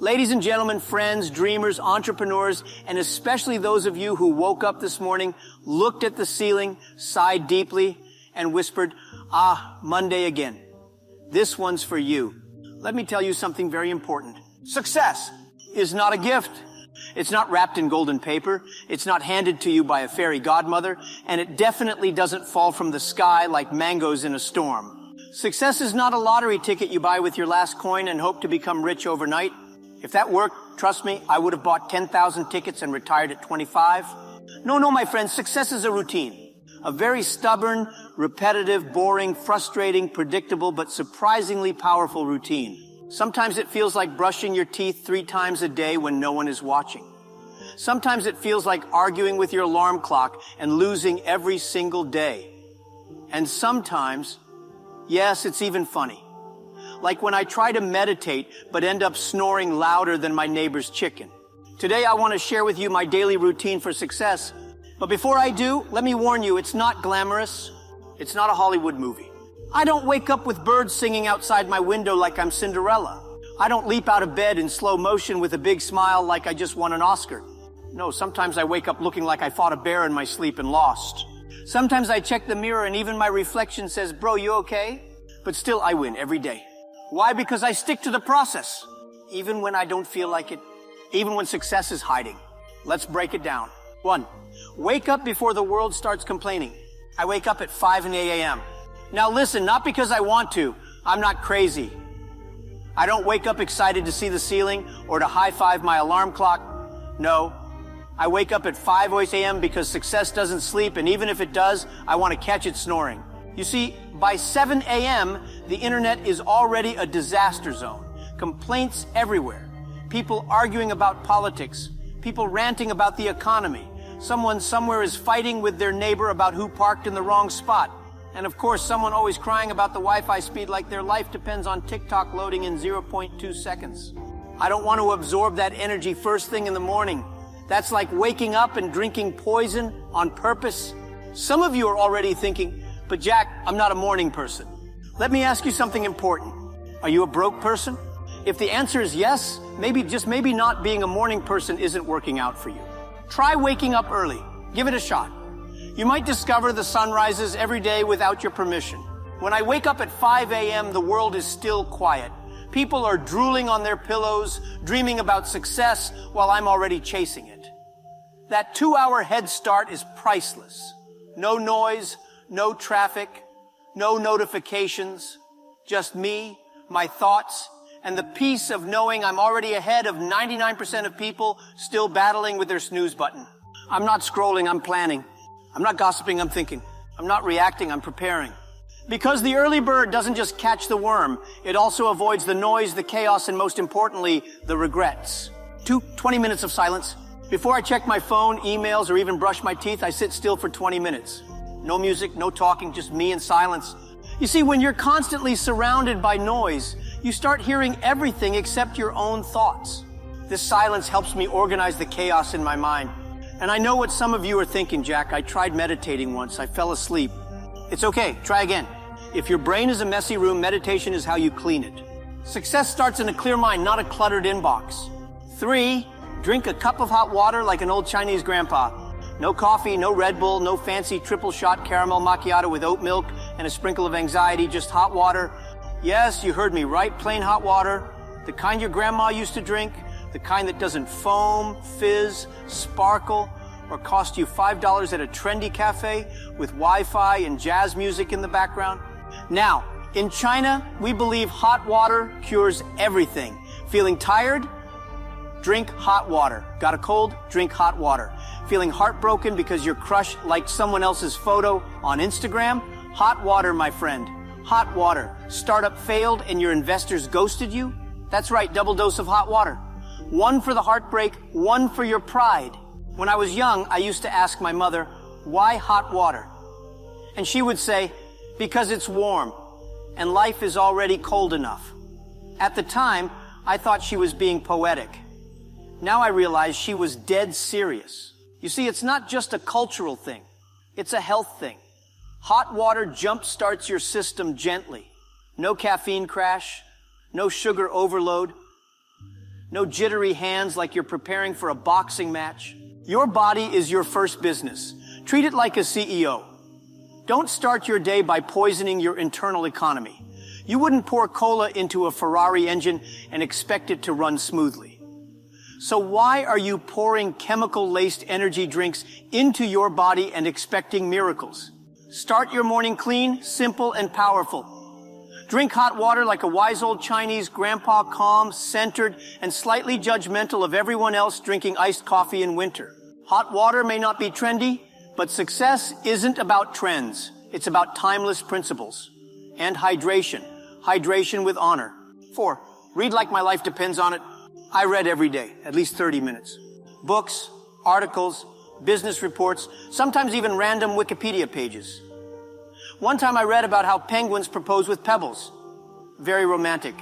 Ladies and gentlemen, friends, dreamers, entrepreneurs, and especially those of you who woke up this morning, looked at the ceiling, sighed deeply, and whispered, "Ah, Monday again." This one's for you. Let me tell you something very important. Success is not a gift. It's not wrapped in golden paper. It's not handed to you by a fairy godmother. And it definitely doesn't fall from the sky like mangoes in a storm. Success is not a lottery ticket you buy with your last coin and hope to become rich overnight. If that worked, trust me, I would have bought 10,000 tickets and retired at 25. No, my friends, success is a routine. A very stubborn, repetitive, boring, frustrating, predictable, but surprisingly powerful routine. Sometimes it feels like brushing your teeth 3 times a day when no one is watching. Sometimes it feels like arguing with your alarm clock and losing every single day. And sometimes, yes, it's even funny. Like when I try to meditate but end up snoring louder than my neighbor's chicken. Today I want to share with you my daily routine for success. But before I do, let me warn you, it's not glamorous. It's not a Hollywood movie. I don't wake up with birds singing outside my window like I'm Cinderella. I don't leap out of bed in slow motion with a big smile like I just won an Oscar. No, sometimes I wake up looking like I fought a bear in my sleep and lost. Sometimes I check the mirror and even my reflection says, "Bro, you okay?" But still I win every day. Why? Because I stick to the process, even when I don't feel like it, even when success is hiding. Let's break it down. 1, wake up before the world starts complaining. I wake up at 5 a.m. Now listen, not because I want to. I'm not crazy. I don't wake up excited to see the ceiling or to high-five my alarm clock. No, I wake up at 5 a.m. because success doesn't sleep, and even if it does, I want to catch it snoring. You see, by 7 a.m., the internet is already a disaster zone. Complaints everywhere. People arguing about politics. People ranting about the economy. Someone somewhere is fighting with their neighbor about who parked in the wrong spot. And of course, someone always crying about the Wi-Fi speed like their life depends on TikTok loading in 0.2 seconds. I don't want to absorb that energy first thing in the morning. That's like waking up and drinking poison on purpose. Some of you are already thinking, "But Jack, I'm not a morning person." Let me ask you something important. Are you a broke person? If the answer is yes, maybe not being a morning person isn't working out for you. Try waking up early. Give it a shot. You might discover the sun rises every day without your permission. When I wake up at 5 a.m., the world is still quiet. People are drooling on their pillows, dreaming about success while I'm already chasing it. That 2-hour head start is priceless. No noise, no traffic, no notifications, just me, my thoughts, and the peace of knowing I'm already ahead of 99% of people still battling with their snooze button. I'm not scrolling, I'm planning. I'm not gossiping, I'm thinking. I'm not reacting, I'm preparing. Because the early bird doesn't just catch the worm, it also avoids the noise, the chaos, and most importantly, the regrets. 20 minutes of silence. Before I check my phone, emails, or even brush my teeth, I sit still for 20 minutes. No music, no talking, just me and silence. You see, when you're constantly surrounded by noise, you start hearing everything except your own thoughts. This silence helps me organize the chaos in my mind. And I know what some of you are thinking, Jack. I tried meditating once. I fell asleep. It's okay. Try again. If your brain is a messy room, meditation is how you clean it. Success starts in a clear mind, not a cluttered inbox. 3, drink a cup of hot water like an old Chinese grandpa. No coffee, no Red Bull, no fancy triple shot caramel macchiato with oat milk and a sprinkle of anxiety, just hot water. Yes, you heard me right, plain hot water. The kind your grandma used to drink. The kind that doesn't foam, fizz, sparkle, or cost you $5 at a trendy cafe with Wi-Fi and jazz music in the background. Now, in China, we believe hot water cures everything. Feeling tired? Drink hot water. Got a cold? Drink hot water. Feeling heartbroken because your crush liked someone else's photo on Instagram? Hot water, my friend. Hot water. Startup failed and your investors ghosted you? That's right, double dose of hot water. 1 for the heartbreak, 1 for your pride. When I was young, I used to ask my mother, "Why hot water?" And she would say, "Because it's warm, and life is already cold enough." At the time, I thought she was being poetic. Now I realize she was dead serious. You see, it's not just a cultural thing. It's a health thing. Hot water jump-starts your system gently. No caffeine crash, no sugar overload. No jittery hands like you're preparing for a boxing match. Your body is your first business. Treat it like a CEO. Don't start your day by poisoning your internal economy. You wouldn't pour cola into a Ferrari engine and expect it to run smoothly. So why are you pouring chemical-laced energy drinks into your body and expecting miracles? Start your morning clean, simple, and powerful. Drink hot water like a wise old Chinese grandpa, calm, centered, and slightly judgmental of everyone else drinking iced coffee in winter. Hot water may not be trendy, but success isn't about trends. It's about timeless principles. And hydration. Hydration with honor. 4. Read like my life depends on it. I read every day, at least 30 minutes. Books, articles, business reports, sometimes even random Wikipedia pages. One time I read about how penguins propose with pebbles. Very romantic.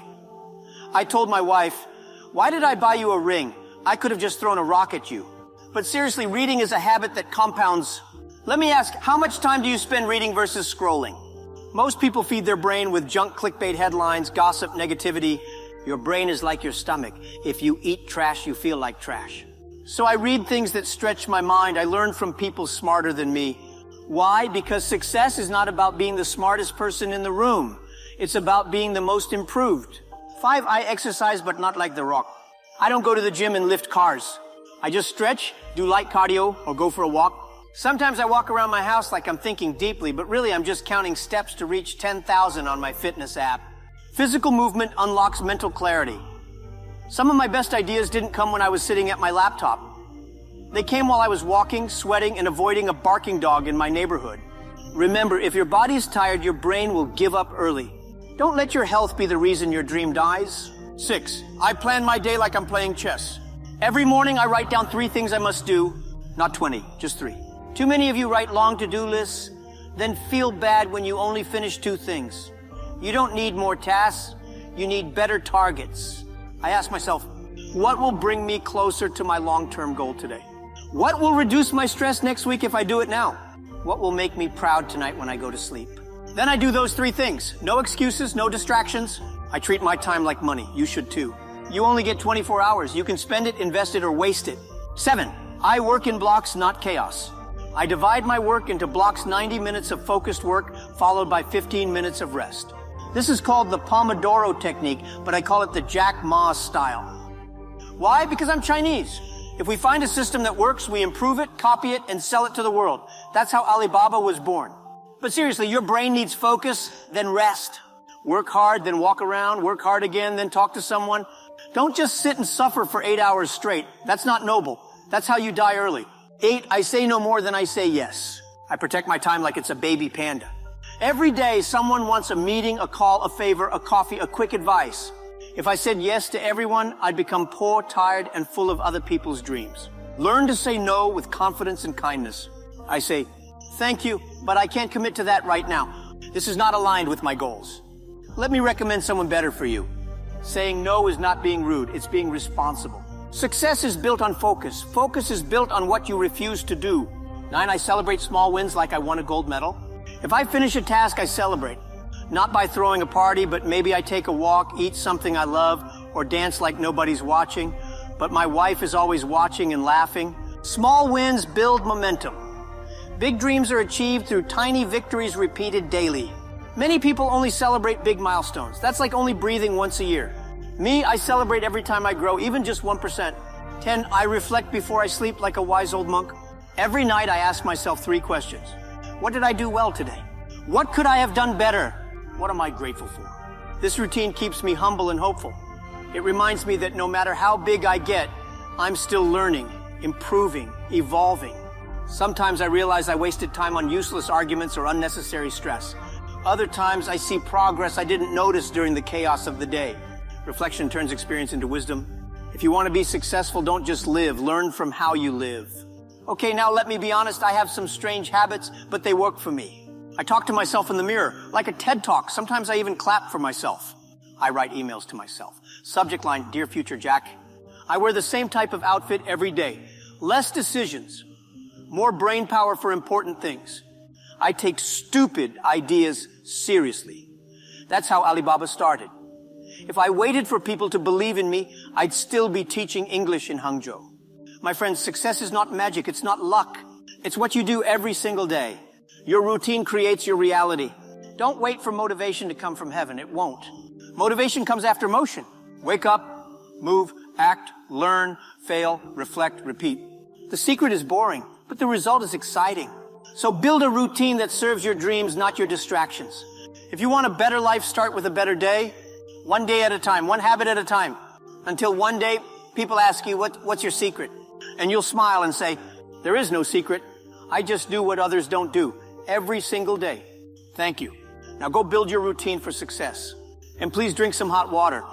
I told my wife, "Why did I buy you a ring? I could have just thrown a rock at you." But seriously, reading is a habit that compounds. Let me ask, how much time do you spend reading versus scrolling? Most people feed their brain with junk clickbait headlines, gossip, negativity. Your brain is like your stomach. If you eat trash, you feel like trash. So I read things that stretch my mind. I learn from people smarter than me. Why? Because success is not about being the smartest person in the room. It's about being the most improved. 5, I exercise, but not like The Rock. I don't go to the gym and lift cars. I just stretch, do light cardio, or go for a walk. Sometimes I walk around my house like I'm thinking deeply, but really I'm just counting steps to reach 10,000 on my fitness app. Physical movement unlocks mental clarity. Some of my best ideas didn't come when I was sitting at my laptop. They came while I was walking, sweating, and avoiding a barking dog in my neighborhood. Remember, if your body is tired, your brain will give up early. Don't let your health be the reason your dream dies. 6, I plan my day like I'm playing chess. Every morning I write down 3 things I must do. Not 20, just 3. Too many of you write long to-do lists, then feel bad when you only finish 2 things. You don't need more tasks, you need better targets. I ask myself, what will bring me closer to my long-term goal today? What will reduce my stress next week if I do it now? What will make me proud tonight when I go to sleep? Then I do those 3 things. No excuses, no distractions. I treat my time like money. You should too. You only get 24 hours. You can spend it, invest it, or waste it. 7, I work in blocks, not chaos. I divide my work into blocks, 90 minutes of focused work, followed by 15 minutes of rest. This is called the Pomodoro technique, but I call it the Jack Ma style. Why? Because I'm Chinese. If we find a system that works, we improve it, copy it, and sell it to the world. That's how Alibaba was born. But seriously, your brain needs focus, then rest. Work hard, then walk around, work hard again, then talk to someone. Don't just sit and suffer for 8 hours straight. That's not noble. That's how you die early. 8, I say no more than I say yes. I protect my time like it's a baby panda. Every day, someone wants a meeting, a call, a favor, a coffee, a quick advice. If I said yes to everyone, I'd become poor, tired, and full of other people's dreams. Learn to say no with confidence and kindness. I say, thank you, but I can't commit to that right now. This is not aligned with my goals. Let me recommend someone better for you. Saying no is not being rude, it's being responsible. Success is built on focus. Focus is built on what you refuse to do. 9, I celebrate small wins like I won a gold medal. If I finish a task, I celebrate. Not by throwing a party, but maybe I take a walk, eat something I love, or dance like nobody's watching. But my wife is always watching and laughing. Small wins build momentum. Big dreams are achieved through tiny victories repeated daily. Many people only celebrate big milestones. That's like only breathing once a year. Me, I celebrate every time I grow, even just 1%. 10, I reflect before I sleep like a wise old monk. Every night I ask myself 3 questions. What did I do well today? What could I have done better? What am I grateful for? This routine keeps me humble and hopeful. It reminds me that no matter how big I get, I'm still learning, improving, evolving. Sometimes I realize I wasted time on useless arguments or unnecessary stress. Other times I see progress I didn't notice during the chaos of the day. Reflection turns experience into wisdom. If you want to be successful, don't just live. Learn from how you live. Okay, now let me be honest. I have some strange habits, but they work for me. I talk to myself in the mirror, like a TED Talk. Sometimes I even clap for myself. I write emails to myself. Subject line, Dear Future Jack. I wear the same type of outfit every day. Less decisions. More brain power for important things. I take stupid ideas seriously. That's how Alibaba started. If I waited for people to believe in me, I'd still be teaching English in Hangzhou. My friends, success is not magic. It's not luck. It's what you do every single day. Your routine creates your reality. Don't wait for motivation to come from heaven. It won't. Motivation comes after motion. Wake up, move, act, learn, fail, reflect, repeat. The secret is boring, but the result is exciting. So build a routine that serves your dreams, not your distractions. If you want a better life, start with a better day. One day at a time, one habit at a time. Until one day, people ask you, what's your secret? And you'll smile and say, there is no secret. I just do what others don't do. Every single day. Thank you. Now go build your routine for success. And please drink some hot water.